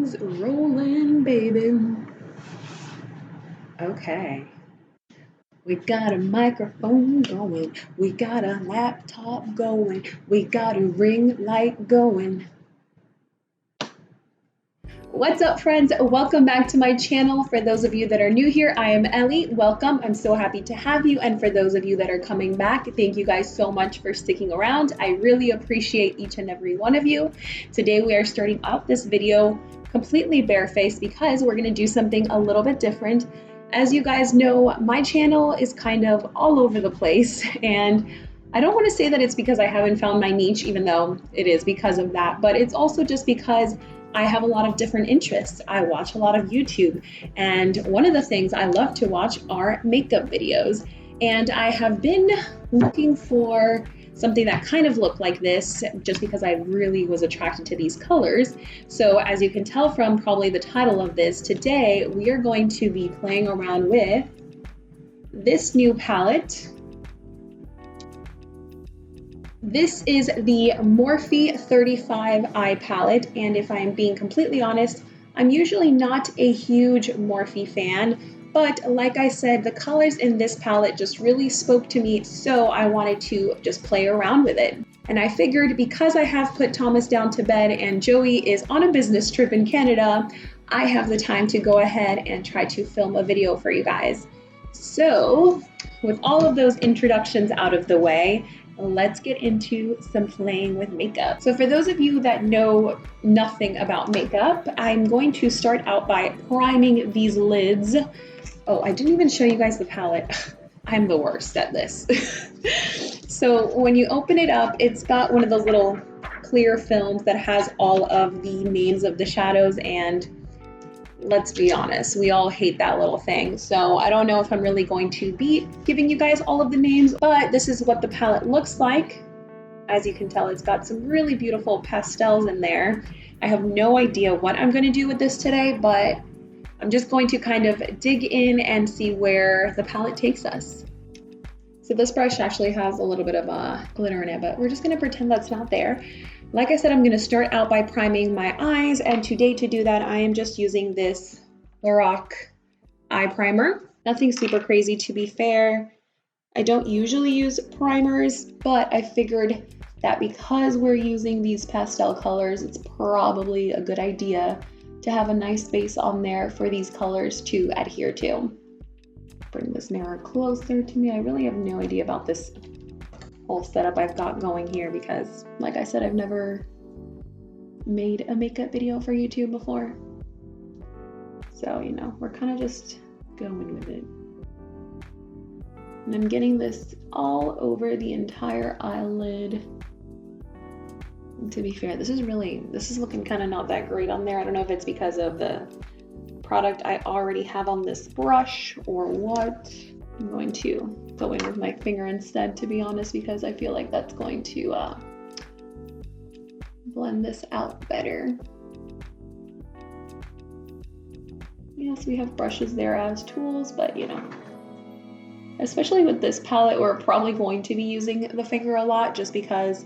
is rolling, baby. Okay. We got a microphone going. We got a laptop going. We got a ring light going. What's up, friends? Welcome back to my channel. For those of you that are new here, I am Ellie. Welcome. I'm so happy to have you. And for those of you that are coming back, thank you guys so much for sticking around. I really appreciate each and every one of you. Today we are starting out this video completely barefaced because we're going to do something a little bit different. As you guys know, my channel is kind of all over the place, and I don't want to say that it's because I haven't found my niche, even though it is because of that, but it's also just because I have a lot of different interests. I watch a lot of YouTube, and one of the things I love to watch are makeup videos. And I have been looking for something that kind of looked like this just because I really was attracted to these colors. So as you can tell from probably the title of this, today we are going to be playing around with this new palette. This is the Morphe 35I palette, and if I'm being completely honest, I'm usually not a huge Morphe fan, but like I said, the colors in this palette just really spoke to me, so I wanted to just play around with it. And I figured because I have put Thomas down to bed and Joey is on a business trip in Canada, I have the time to go ahead and try to film a video for you guys. So with all of those introductions out of the way, let's get into some playing with makeup. So for those of you that know nothing about makeup, I'm going to start out by priming these lids. Oh, I didn't even show you guys the palette. I'm the worst at this. So when you open it up, it's got one of those little clear films that has all of the names of the shadows, and let's be honest, we all hate that little thing. So I don't know if I'm really going to be giving you guys all of the names, but this is what the palette looks like. As you can tell, it's got some really beautiful pastels in there. I have no idea what I'm going to do with this today, but I'm just going to kind of dig in and see where the palette takes us. So this brush actually has a little bit of glitter in it, but we're just going to pretend that's not there. Like I said, I'm going to start out by priming my eyes, and today to do that, I am just using this Lorac eye primer. Nothing super crazy, to be fair. I don't usually use primers, but I figured that because we're using these pastel colors, it's probably a good idea to have a nice base on there for these colors to adhere to. Bring this mirror closer to me. I really have no idea about this whole setup I've got going here because, like I said, I've never made a makeup video for YouTube before. So, you know, we're kind of just going with it. And I'm getting this all over the entire eyelid. And to be fair, this is looking kind of not that great on there. I don't know if it's because of the product I already have on this brush or what. I'm going to go in with my finger instead, to be honest, because I feel like that's going to blend this out better. Yes, we have brushes there as tools, but you know, especially with this palette, we're probably going to be using the finger a lot just because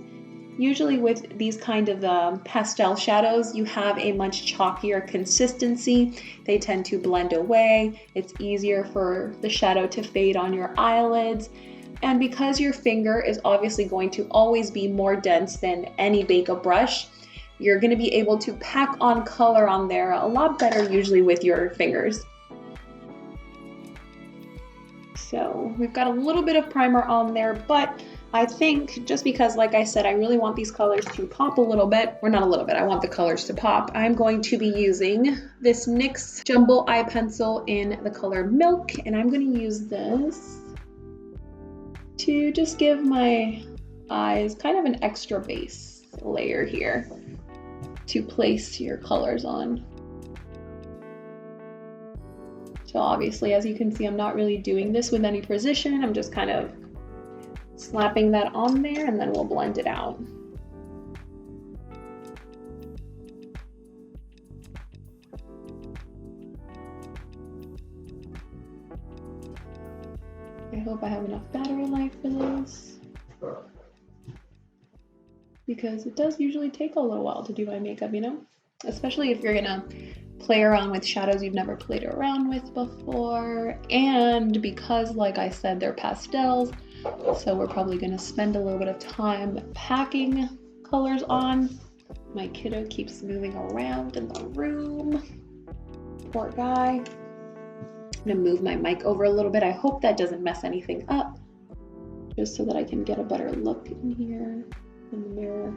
usually with these kind of pastel shadows, you have a much chalkier consistency. They tend to blend away. It's easier for the shadow to fade on your eyelids. And because your finger is obviously going to always be more dense than any makeup brush, you're going to be able to pack on color on there a lot better usually with your fingers. So we've got a little bit of primer on there, but I think just because, like I said, I really want these colors to pop a little bit, or not a little bit, I want the colors to pop, I'm going to be using this NYX Jumbo Eye Pencil in the color Milk, and I'm going to use this to just give my eyes kind of an extra base layer here to place your colors on. So obviously, as you can see, I'm not really doing this with any precision. I'm just kind of slapping that on there, and then we'll blend it out. I hope I have enough battery life for this, because it does usually take a little while to do my makeup, you know? Especially if you're gonna play around with shadows you've never played around with before. And because, like I said, they're pastels, so we're probably gonna spend a little bit of time packing colors on. My kiddo keeps moving around in the room. Poor guy. I'm gonna move my mic over a little bit. I hope that doesn't mess anything up, just so that I can get a better look in here in the mirror.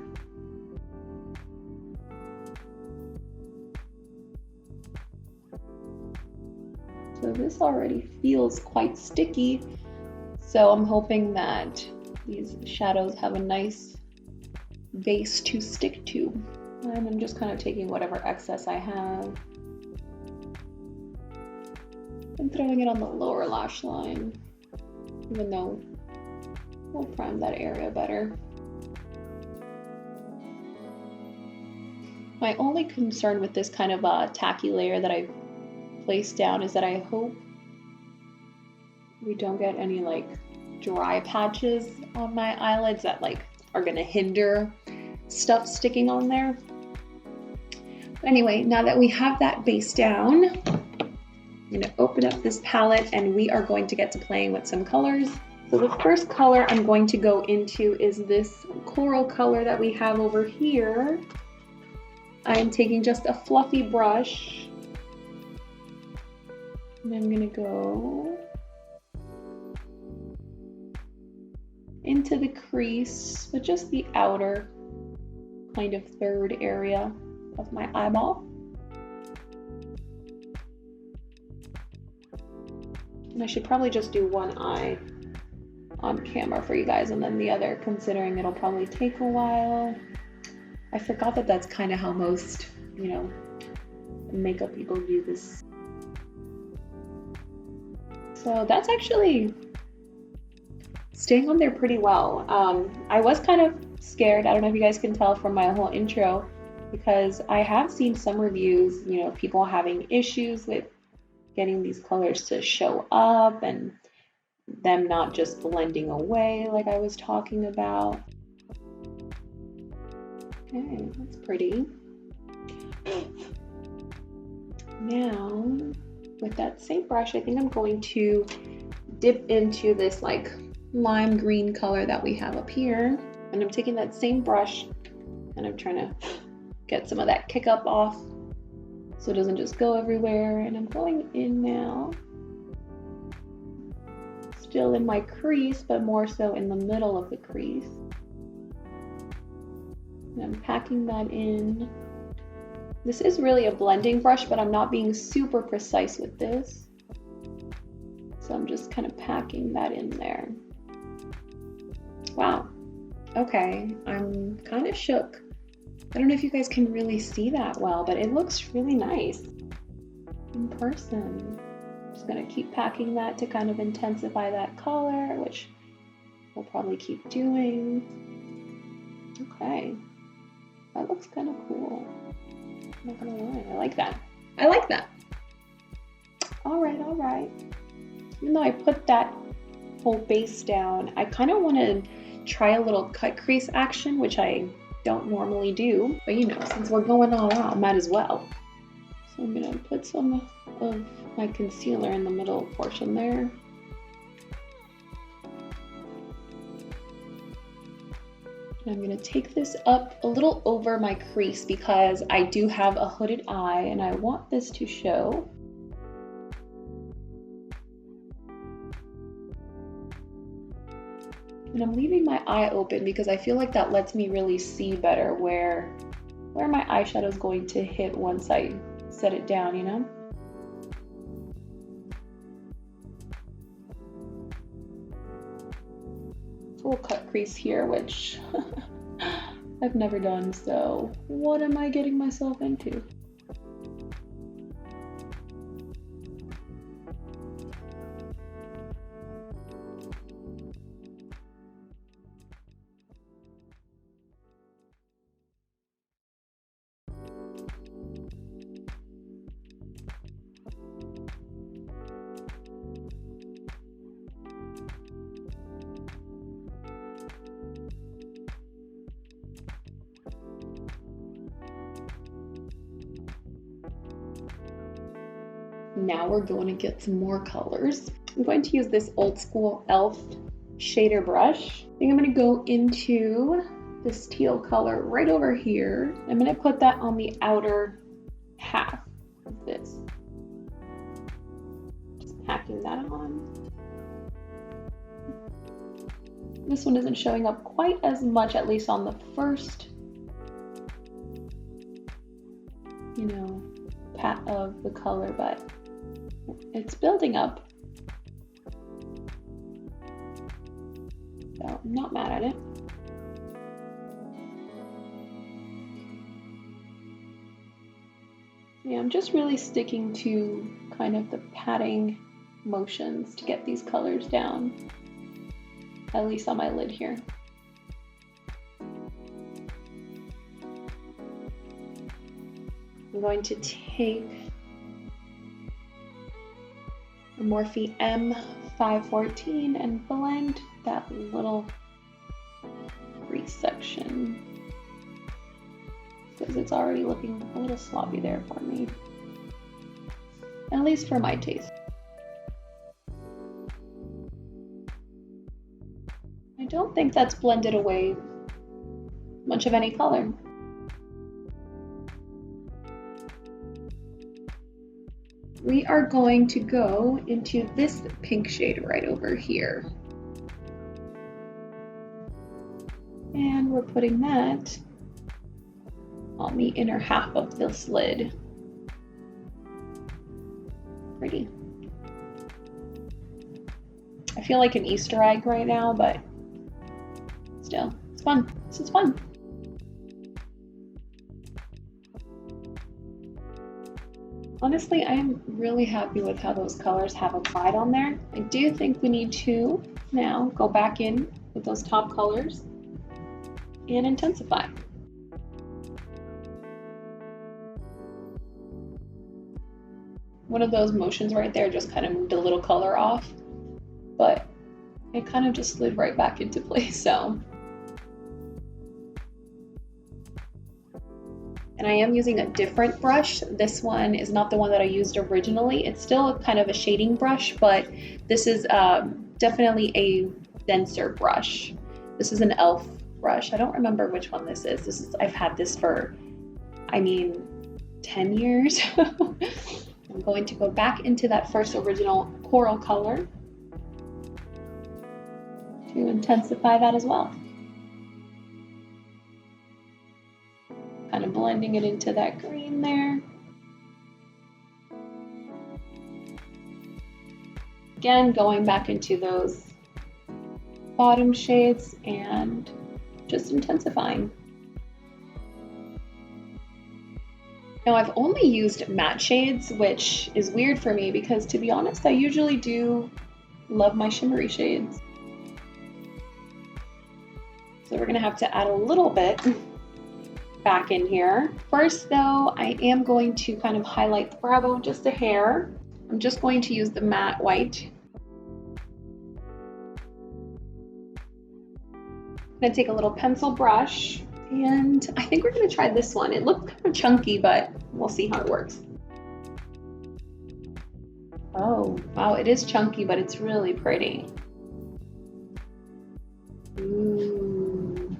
So this already feels quite sticky. So I'm hoping that these shadows have a nice base to stick to. And I'm just kind of taking whatever excess I have and throwing it on the lower lash line, even though we'll prime that area better. My only concern with this kind of tacky layer that I placed down is that I hope we don't get any like dry patches on my eyelids that like are gonna hinder stuff sticking on there. But anyway, now that we have that base down, I'm gonna open up this palette and we are going to get to playing with some colors. So the first color I'm going to go into is this coral color that we have over here. I am taking just a fluffy brush and I'm gonna go into the crease, but just the outer kind of third area of my eyeball. And I should probably just do one eye on camera for you guys and then the other, considering it'll probably take a while. I forgot that that's kind of how most, you know, makeup people do this. So that's actually staying on there pretty well. I was kind of scared. I don't know if you guys can tell from my whole intro, because I have seen some reviews, you know, people having issues with getting these colors to show up and them not just blending away like I was talking about. Okay, that's pretty. Now, with that same brush, I think I'm going to dip into this like lime green color that we have up here. And I'm taking that same brush and I'm trying to get some of that kick up off so it doesn't just go everywhere. And I'm going in now, still in my crease, but more so in the middle of the crease. And I'm packing that in. This is really a blending brush, but I'm not being super precise with this. So I'm just kind of packing that in there. Wow. Okay, I'm kind of shook. I don't know if you guys can really see that well, but it looks really nice in person. I'm just gonna keep packing that to kind of intensify that color, which we'll probably keep doing. Okay, that looks kind of cool. I'm not gonna lie, I like that. I like that. All right, all right. Even though I put that whole base down, I kind of want to try a little cut crease action, which I don't normally do, but you know, since we're going all out, might as well. So I'm gonna put some of my concealer in the middle portion there. And I'm gonna take this up a little over my crease because I do have a hooded eye and I want this to show. And I'm leaving my eye open because I feel like that lets me really see better where my eyeshadow is going to hit once I set it down, you know? Full cut crease here, which I've never done, so what am I getting myself into? Now we're going to get some more colors. I'm going to use this old school e.l.f. shader brush. I think I'm going to go into this teal color right over here. I'm going to put that on the outer half of this. Just packing that on. This one isn't showing up quite as much, at least on the first, pat of the color, but it's building up. So I'm not mad at it. Yeah, I'm just really sticking to kind of the patting motions to get these colors down, at least on my lid here. I'm going to take a Morphe M514 and blend that little crease section because it's already looking a little sloppy there for me, at least for my taste. I don't think that's blended away much of any color. We are going to go into this pink shade right over here. And we're putting that on the inner half of this lid. Pretty. I feel like an Easter egg right now, but still, it's fun. This is fun. Honestly, I am really happy with how those colors have applied on there. I do think we need to now go back in with those top colors and intensify. One of those motions right there just kind of moved a little color off, but it kind of just slid right back into place, so. And I am using a different brush. This one is not the one that I used originally. It's still kind of a shading brush, but this is definitely a denser brush. This is an e.l.f. brush. I don't remember which one this is. I've had this for, 10 years. I'm going to go back into that first original coral color to intensify that as well. Kind of blending it into that green there. Again, going back into those bottom shades and just intensifying. Now I've only used matte shades, which is weird for me because, to be honest, I usually do love my shimmery shades. So we're gonna have to add a little bit back in here. First though, I am going to kind of highlight the brow bone just a hair. I'm just going to use the matte white. I'm gonna take a little pencil brush, and I think we're gonna try this one. It looked kind of chunky, but we'll see how it works. Oh, wow, it is chunky, but it's really pretty. Ooh.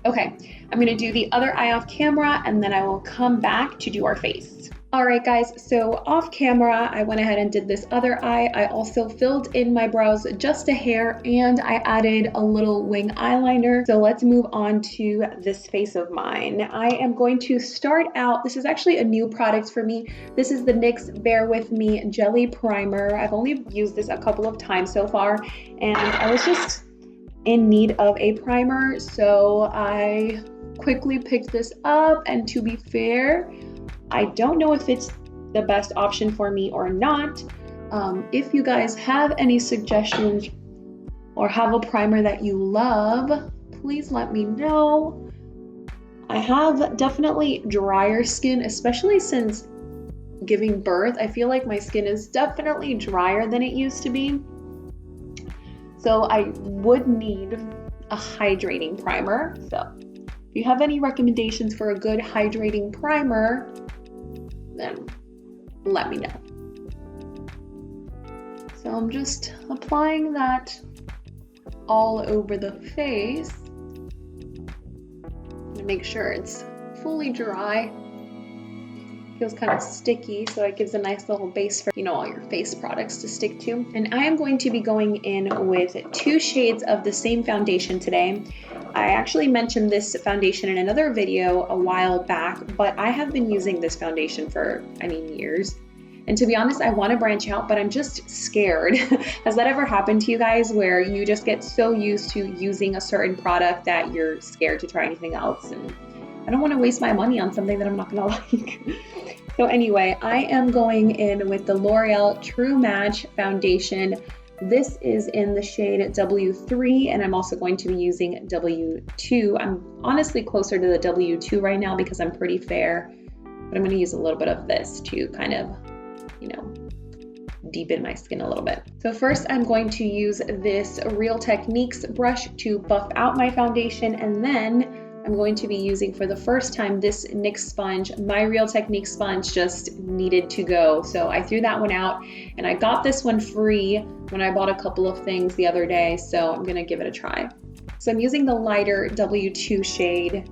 Okay, I'm gonna do the other eye off camera and then I will come back to do our face. All right guys, so off camera, I went ahead and did this other eye. I also filled in my brows just a hair and I added a little wing eyeliner. So let's move on to this face of mine. I am going to start out, this is actually a new product for me. This is the NYX Bear With Me Jelly Primer. I've only used this a couple of times so far, and I was just in need of a primer, so I quickly picked this up, and to be fair, I don't know if it's the best option for me or not. If you guys have any suggestions or have a primer that you love, please let me know. I have definitely drier skin, especially since giving birth. I feel like my skin is definitely drier than it used to be. So I would need a hydrating primer. So if you have any recommendations for a good hydrating primer, then let me know. So I'm just applying that all over the face to make sure it's fully dry. Feels kind of sticky, so it gives a nice little base for, you know, all your face products to stick to. And I am going to be going in with 2 shades of the same foundation today. I actually mentioned this foundation in another video a while back, but I have been using this foundation for, years. And to be honest, I want to branch out, but I'm just scared. Has that ever happened to you guys where you just get so used to using a certain product that you're scared to try anything else? And I don't want to waste my money on something that I'm not going to like. So anyway, I am going in with the L'Oreal True Match foundation. This is in the shade W3, and I'm also going to be using W2. I'm honestly closer to the W2 right now because I'm pretty fair, but I'm going to use a little bit of this to kind of, you know, deepen my skin a little bit. So first I'm going to use this Real Techniques brush to buff out my foundation, and then I'm going to be using for the first time this NYX sponge. My Real Techniques sponge just needed to go, so I threw that one out, and I got this one free when I bought a couple of things the other day, so I'm gonna give it a try. So I'm using the lighter W2 shade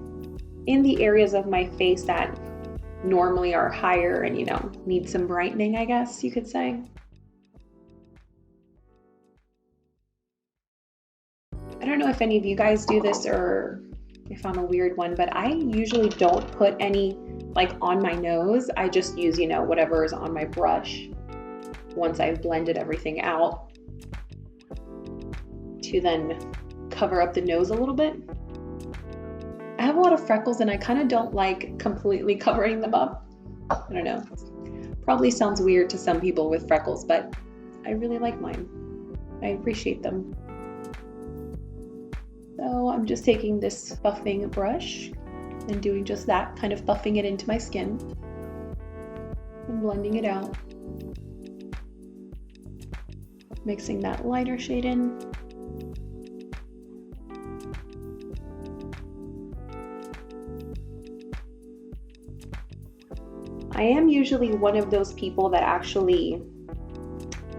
in the areas of my face that normally are higher and, you know, need some brightening, I guess you could say. I don't know if any of you guys do this or if I'm a weird one, but I usually don't put any like on my nose. I just use, you know, whatever is on my brush once I've blended everything out to then cover up the nose a little bit. I have a lot of freckles and I kind of don't like completely covering them up. I don't know. Probably sounds weird to some people with freckles, but I really like mine. I appreciate them. So I'm just taking this buffing brush and doing just that, kind of buffing it into my skin and blending it out. Mixing that lighter shade in. I am usually one of those people that actually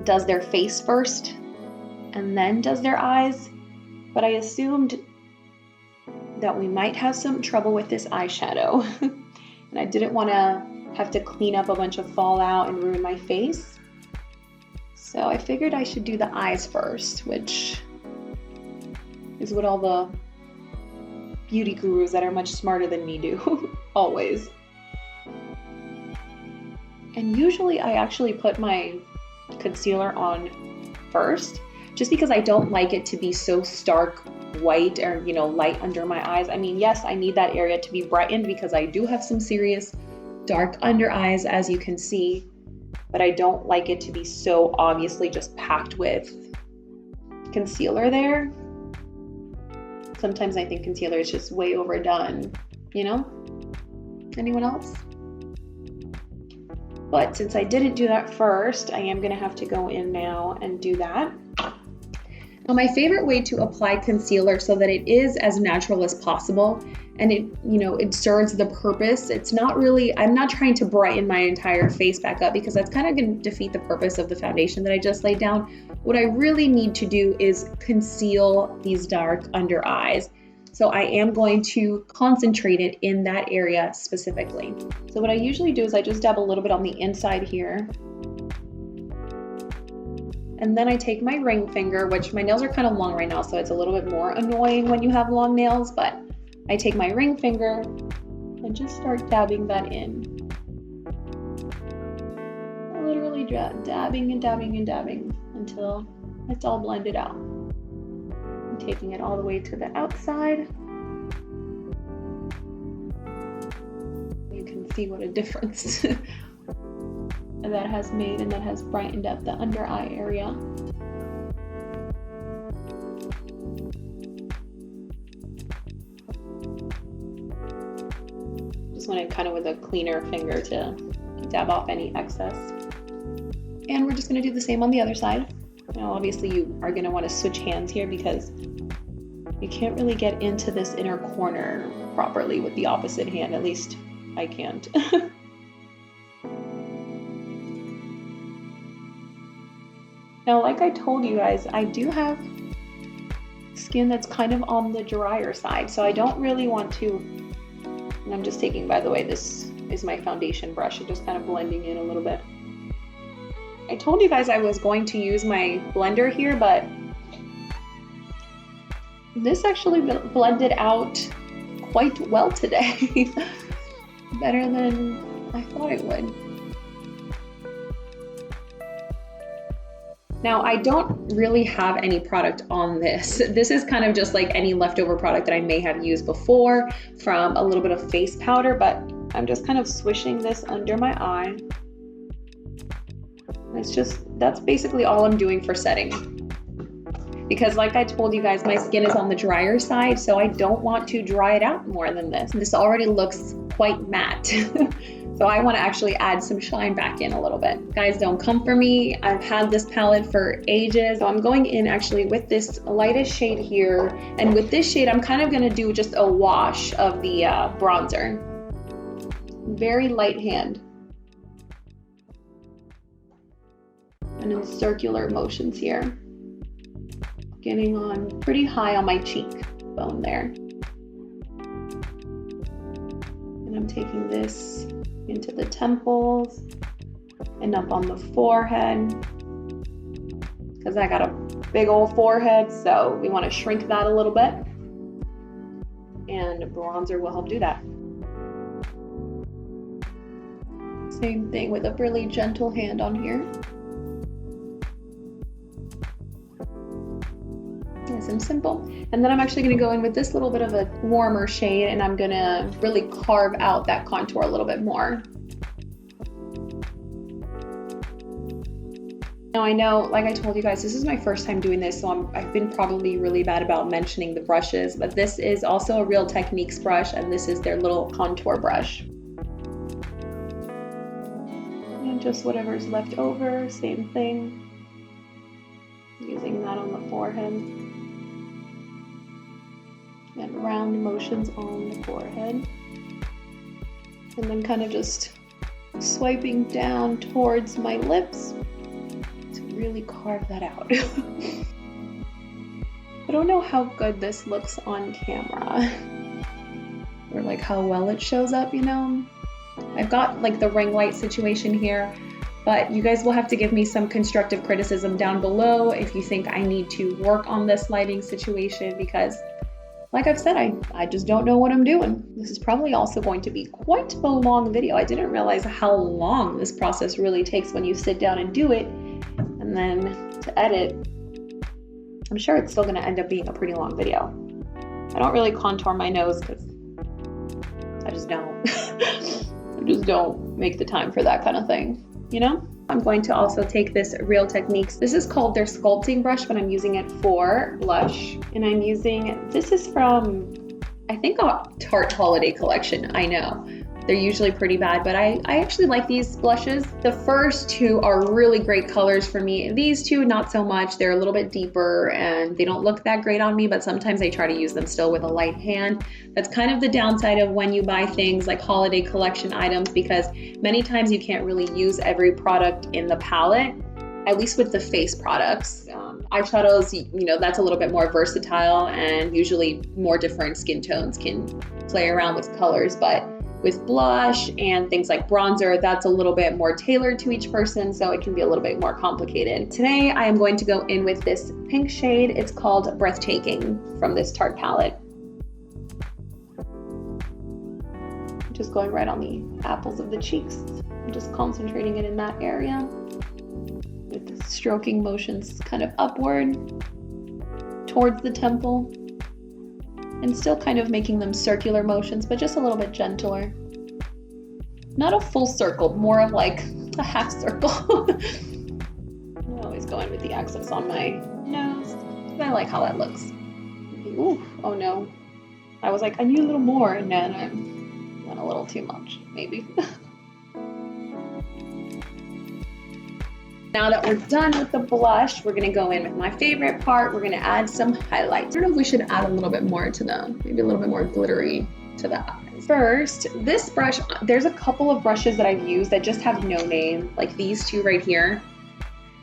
does their face first and then does their eyes. But I assumed that we might have some trouble with this eyeshadow. And I didn't want to have to clean up a bunch of fallout and ruin my face. So I figured I should do the eyes first, which is what all the beauty gurus that are much smarter than me do, always. And usually I actually put my concealer on first, just because I don't like it to be so stark white or, you know, light under my eyes. I mean, yes, I need that area to be brightened because I do have some serious dark under eyes, as you can see, but I don't like it to be so obviously just packed with concealer there. Sometimes I think concealer is just way overdone, you know? Anyone else? But since I didn't do that first, I am gonna have to go in now and do that. Now, my favorite way to apply concealer so that it is as natural as possible and it, you know, it serves the purpose. It's not really, I'm not trying to brighten my entire face back up because that's kind of going to defeat the purpose of the foundation that I just laid down. What I really need to do is conceal these dark under eyes. So I am going to concentrate it in that area specifically. So what I usually do is I just dab a little bit on the inside here. And then I take my ring finger, which my nails are kind of long right now, so it's a little bit more annoying when you have long nails, but I take my ring finger and just start dabbing that in. Literally dabbing and dabbing and dabbing until it's all blended out. I'm taking it all the way to the outside. You can see what a difference that has made, and that has brightened up the under eye area. Just want to kind of with a cleaner finger to dab off any excess. And we're just going to do the same on the other side. Now obviously you are going to want to switch hands here because you can't really get into this inner corner properly with the opposite hand, at least I can't. Now, like I told you guys, I do have skin that's kind of on the drier side, so I don't really want to, and I'm just taking, by the way, this is my foundation brush, and just kind of blending in a little bit. I told you guys I was going to use my blender here, but this actually blended out quite well today. Better than I thought it would. Now, I don't really have any product on this. This is kind of just like any leftover product that I may have used before from a little bit of face powder, but I'm just kind of swishing this under my eye. That's basically all I'm doing for setting. Because like I told you guys, my skin is on the drier side, so I don't want to dry it out more than this. This already looks quite matte. So I want to actually add some shine back in a little bit. Guys, don't come for me. I've had this palette for ages. So I'm going in actually with this lightest shade here. And with this shade, I'm kind of going to do just a wash of the bronzer. Very light hand. And in circular motions here. Getting on pretty high on my cheekbone there. And I'm taking this into the temples and up on the forehead, because I got a big old forehead, so we want to shrink that a little bit, and bronzer will help do that. Same thing with a really gentle hand on here. Nice and simple. And then I'm actually going to go in with this little bit of a warmer shade, and I'm going to really carve out that contour a little bit more. Now I know, like I told you guys, this is my first time doing this, so I've been probably really bad about mentioning the brushes, but this is also a Real Techniques brush, and this is their little contour brush. And just whatever's left over, same thing. Using that on the forehead. And round motions on the forehead. And then kind of just swiping down towards my lips to really carve that out. I don't know how good this looks on camera. Or like how well it shows up, you know? I've got like the ring light situation here, but you guys will have to give me some constructive criticism down below if you think I need to work on this lighting situation, because like I've said, I just don't know what I'm doing. This is probably also going to be quite a long video. I didn't realize how long this process really takes when you sit down and do it. And then to edit, I'm sure it's still gonna end up being a pretty long video. I don't really contour my nose because I just don't. I just don't make the time for that kind of thing, you know? I'm going to also take this Real Techniques. This is called their sculpting brush, but I'm using it for blush. And I'm using, this is from, I think, a Tarte holiday collection. I know. They're usually pretty bad, but I actually like these blushes. The first two are really great colors for me. These two, not so much. They're a little bit deeper and they don't look that great on me, but sometimes I try to use them still with a light hand. That's kind of the downside of when you buy things like holiday collection items, because many times you can't really use every product in the palette, at least with the face products. Eyeshadows, you know, that's a little bit more versatile, and usually more different skin tones can play around with colors, but with blush and things like bronzer, that's a little bit more tailored to each person, so it can be a little bit more complicated. Today, I am going to go in with this pink shade. It's called Breathtaking from this Tarte palette. Just going right on the apples of the cheeks. I'm just concentrating it in that area with the stroking motions kind of upward towards the temple. And still kind of making them circular motions, but just a little bit gentler. Not a full circle, more of like a half circle. I'm always going with the accents on my nose. I like how that looks. Ooh, oh no. I was like, I need a little more, and then I went a little too much, maybe. Now that we're done with the blush, we're gonna go in with my favorite part. We're gonna add some highlights. I don't know if we should add a little bit more to them, maybe a little bit more glittery to the eyes. First, this brush, there's a couple of brushes that I've used that just have no name, like these two right here.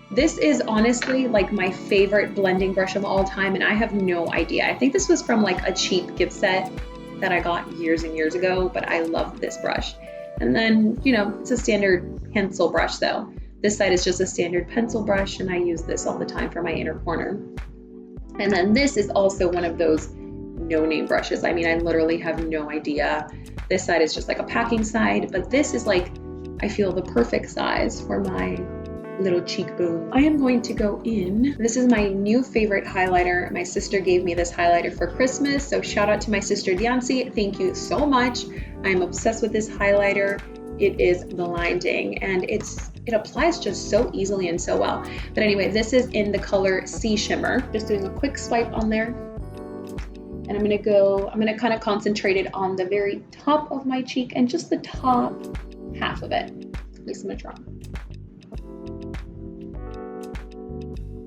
This is honestly like my favorite blending brush of all time, and I have no idea. I think this was from like a cheap gift set that I got years and years ago, but I love this brush. And then, you know, it's a standard pencil brush though. This side is just a standard pencil brush, and I use this all the time for my inner corner. And then this is also one of those no-name brushes. I mean, I literally have no idea. This side is just like a packing side, but this is like, I feel the perfect size for my little cheekbone. I am going to go in. This is my new favorite highlighter. My sister gave me this highlighter for Christmas, so shout out to my sister Diancy. Thank you so much. I am obsessed with this highlighter. It is the Line Ding, and it applies just so easily and so well. But anyway, this is in the color Sea Shimmer. Just doing a quick swipe on there. And I'm gonna kind of concentrate it on the very top of my cheek and just the top half of it. At least I'm gonna try.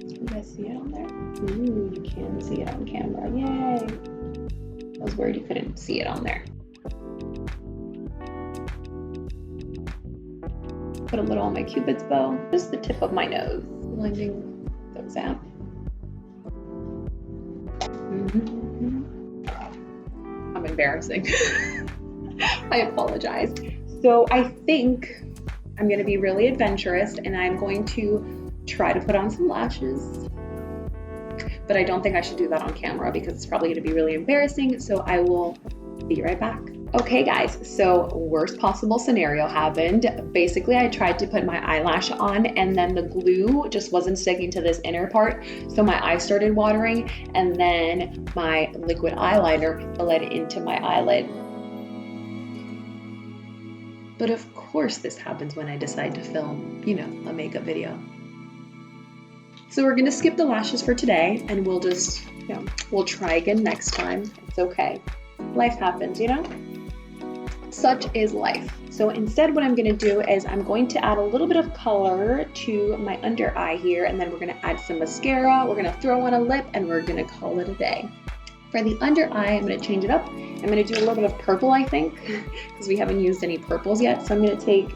You guys see it on there? Ooh, you can see it on camera, yay. I was worried you couldn't see it on there. Put a little on my Cupid's bow, just the tip of my nose, blending those out. I'm embarrassing. I apologize. So I think I'm gonna be really adventurous, and I'm going to try to put on some lashes. But I don't think I should do that on camera because it's probably gonna be really embarrassing, so I will be right back. Okay guys, so worst possible scenario happened. Basically, I tried to put my eyelash on and then the glue just wasn't sticking to this inner part. So my eye started watering, and then my liquid eyeliner bled into my eyelid. But of course this happens when I decide to film, you know, a makeup video. So we're gonna skip the lashes for today, and we'll just, you know, we'll try again next time. It's okay. Life happens, you know? Such is life. So instead what I'm gonna do is I'm going to add a little bit of color to my under eye here, and then we're gonna add some mascara, we're gonna throw on a lip, and we're gonna call it a day. For the under eye, I'm gonna change it up. I'm gonna do a little bit of purple, I think, because we haven't used any purples yet. So I'm gonna take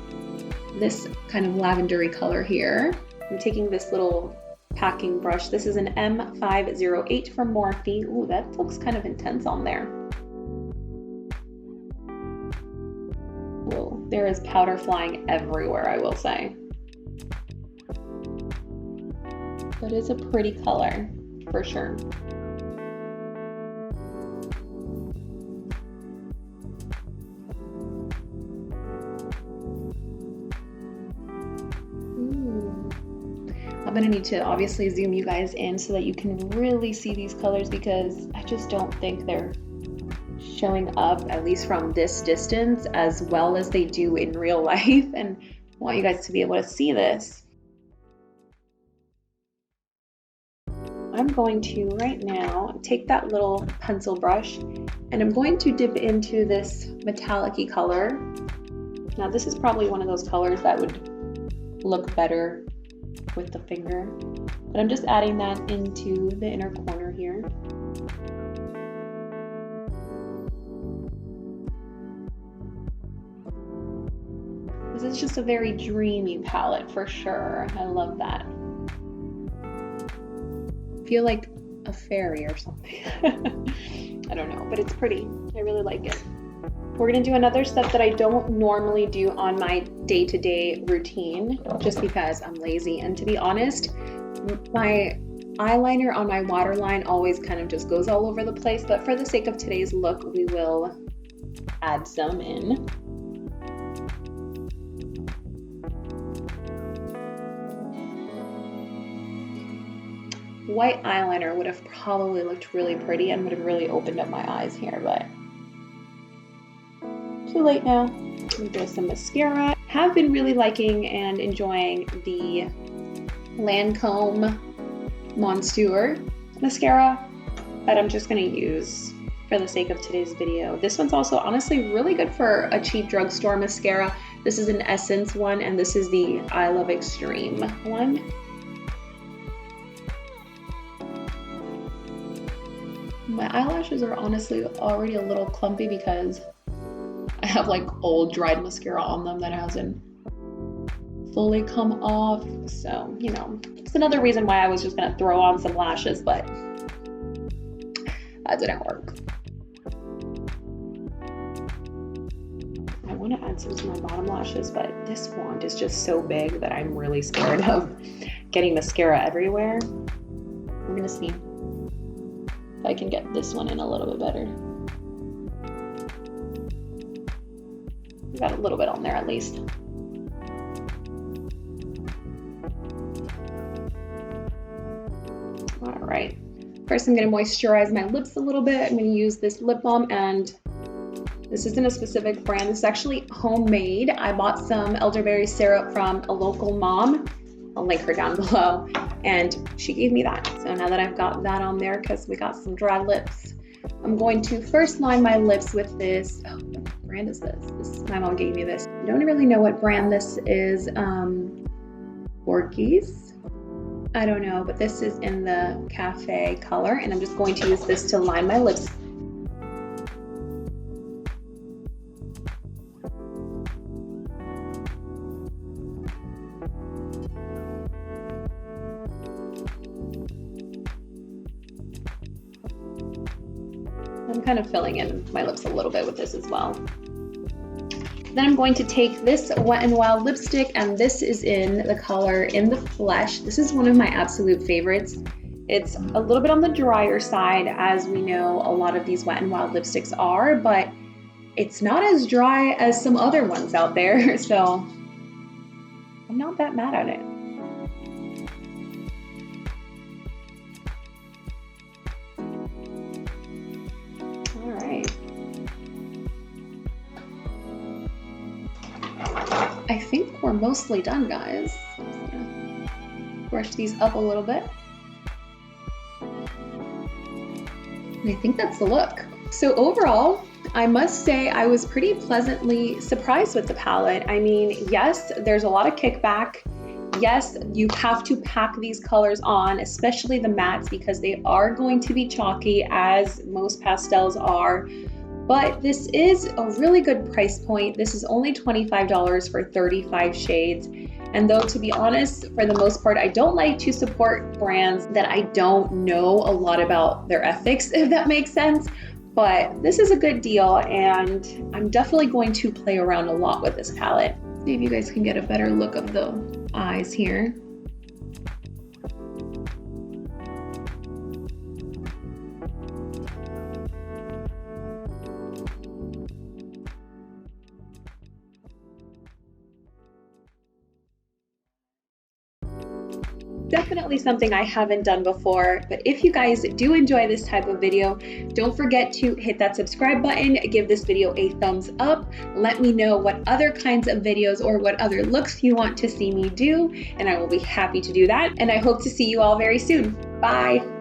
this kind of lavendery color here. I'm taking this little packing brush. This is an M508 from Morphe. Ooh, that looks kind of intense on there. Whoa, there is powder flying everywhere, I will say. But it's a pretty color, for sure. I'm gonna need to obviously zoom you guys in so that you can really see these colors, because I just don't think they're showing up, at least from this distance, as well as they do in real life, and I want you guys to be able to see this. I'm going to right now take that little pencil brush, and I'm going to dip into this metallic-y color. Now this is probably one of those colors that would look better with the finger, but I'm just adding that into the inner corner here. This is just a very dreamy palette for sure. I love that. I feel like a fairy or something. I don't know, but it's pretty. I really like it. We're gonna do another step that I don't normally do on my day-to-day routine, just because I'm lazy. And to be honest, my eyeliner on my waterline always kind of just goes all over the place, but for the sake of today's look, we will add some in. White eyeliner would have probably looked really pretty and would have really opened up my eyes here, but too late now. We do some mascara. Have been really liking and enjoying the Lancome Monsieur mascara that I'm just gonna use for the sake of today's video. This one's also honestly really good for a cheap drugstore mascara. This is an Essence one, and this is the I Love Extreme one. My eyelashes are honestly already a little clumpy because I have like old dried mascara on them that hasn't fully come off. So, you know, it's another reason why I was just gonna throw on some lashes, but that didn't work. I want to add some to my bottom lashes, but this wand is just so big that I'm really scared of getting mascara everywhere. We're gonna see if I can get this one in a little bit better. Got a little bit on there at least. All right. First, I'm going to moisturize my lips a little bit. I'm going to use this lip balm, and this isn't a specific brand. This is actually homemade. I bought some elderberry syrup from a local mom. I'll link her down below. And she gave me that. So now that I've got that on there, because we got some dry lips, I'm going to first line my lips with this. Oh, what brand is this? My mom gave me this. I don't really know what brand this is. Orkies? I don't know, but this is in the cafe color, and I'm just going to use this to line my lips. I'm kind of filling in my lips a little bit with this as well. Then I'm going to take this Wet n Wild lipstick, and this is in the color In the Flesh. This is one of my absolute favorites. It's a little bit on the drier side, as we know a lot of these Wet n Wild lipsticks are, but it's not as dry as some other ones out there, so I'm not that mad at it. All right. I think we're mostly done, guys. Just gonna brush these up a little bit. And I think that's the look. So overall, I must say I was pretty pleasantly surprised with the palette. I mean, yes, there's a lot of kickback. Yes, you have to pack these colors on, especially the mattes, because they are going to be chalky, as most pastels are. But this is a really good price point. This is only $25 for 35 shades. And though, to be honest, for the most part, I don't like to support brands that I don't know a lot about their ethics, if that makes sense. But this is a good deal, and I'm definitely going to play around a lot with this palette. See if you guys can get a better look of the eyes here. Definitely something I haven't done before, but if you guys do enjoy this type of video, don't forget to hit that subscribe button, give this video a thumbs up, let me know what other kinds of videos or what other looks you want to see me do, and I will be happy to do that, and I hope to see you all very soon. Bye!